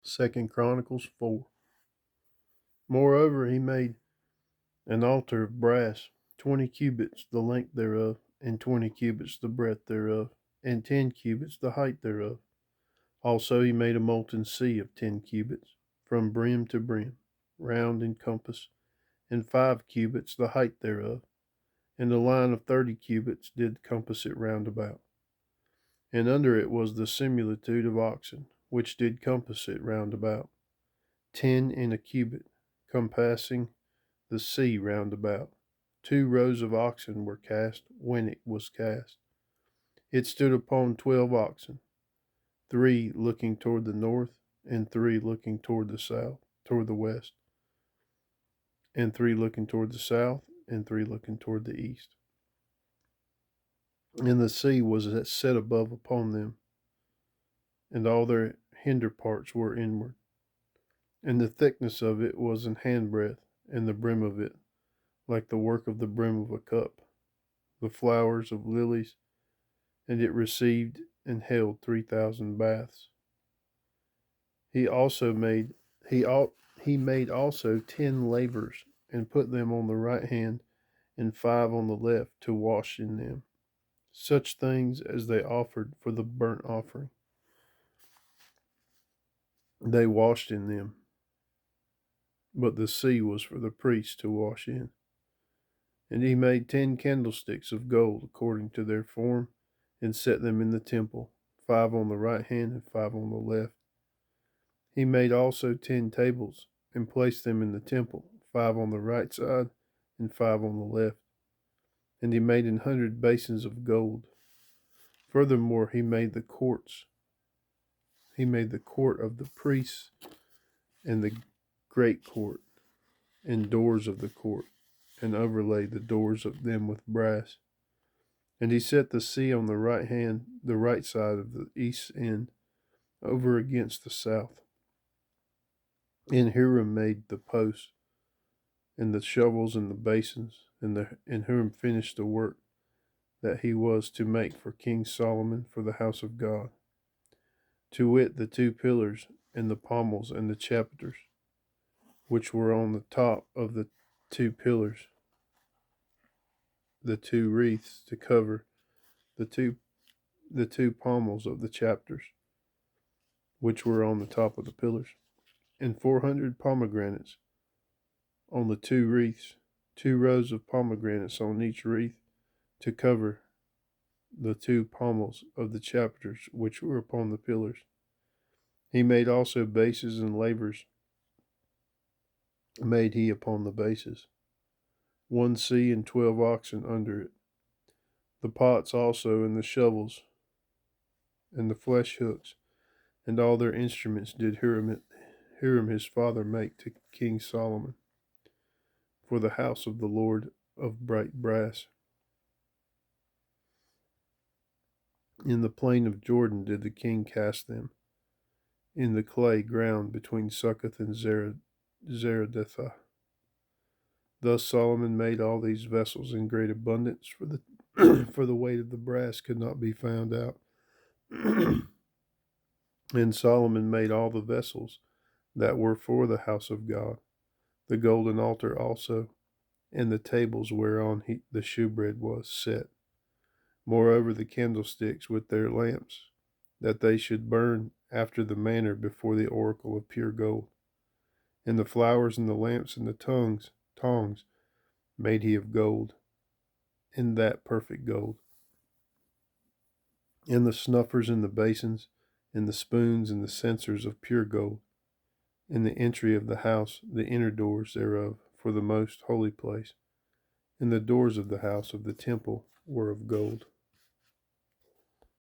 Second Chronicles 4. Moreover, he made an altar of brass, 20 cubits the length thereof, and 20 cubits the breadth thereof, and 10 cubits the height thereof. Also he made a molten sea of 10 cubits, from brim to brim, round in compass, and 5 cubits the height thereof, and a line of 30 cubits did compass it round about. And under it was the similitude of oxen, which did compass it round about, 10 in a cubit, compassing the sea round about. 2 rows of oxen were cast when it was cast. It stood upon 12 oxen, 3 looking toward the north, and 3 looking toward the south, toward the west, and 3 looking toward the south, and 3 looking toward the east. And the sea was set above upon them, and all their hinder parts were inward. And the thickness of it was an handbreadth, and the brim of it like the work of the brim of a cup, the flowers of lilies, and it received and held 3,000 baths. He also made he made also 10 lavers, and put them on the right hand and 5 on the left to wash in them, such things as they offered for the burnt offering. They washed in them, but the sea was for the priests to wash in. And he made 10 candlesticks of gold according to their form, and set them in the temple, 5 on the right hand and 5 on the left. He made also 10 tables, and placed them in the temple, 5 on the right side and 5 on the left. And he made 100 basins of gold. Furthermore, he made the courts. He made the court of the priests, and the great court, and doors of the court, and overlaid the doors of them with brass. And he set the sea on the right side of the east end, over against the south. And Hiram made the posts, and the shovels, and the basins, and Hiram finished the work that he was to make for King Solomon for the house of God, to wit, the 2 pillars, and the pommels, and the chapiters, which were on the top of the 2 pillars, the 2 wreaths to cover the two pommels of the chapiters, which were on the top of the pillars, and 400 pomegranates on the 2 wreaths, 2 rows of pomegranates on each wreath, to cover the 2 pommels of the chapiters which were upon the pillars. He made also bases and lavers, made he upon the bases, 1 sea and 12 oxen under it. The pots also, and the shovels, and the flesh hooks, and all their instruments did Hiram his father make to King Solomon, for the house of the Lord of bright brass. In the plain of Jordan did the king cast them, in the clay ground between Succoth and Zeredethah. Thus Solomon made all these vessels in great abundance, for the for the weight of the brass could not be found out. And Solomon made all the vessels that were for the house of God, the golden altar also, and the tables whereon the shewbread was set. Moreover, the candlesticks with their lamps, that they should burn after the manner before the oracle of pure gold. And the flowers and the lamps and the tongs made he of gold, in that perfect gold. And the snuffers and the basins, and the spoons and the censers of pure gold. In the entry of the house, the inner doors thereof, for the most holy place, and the doors of the house of the temple were of gold.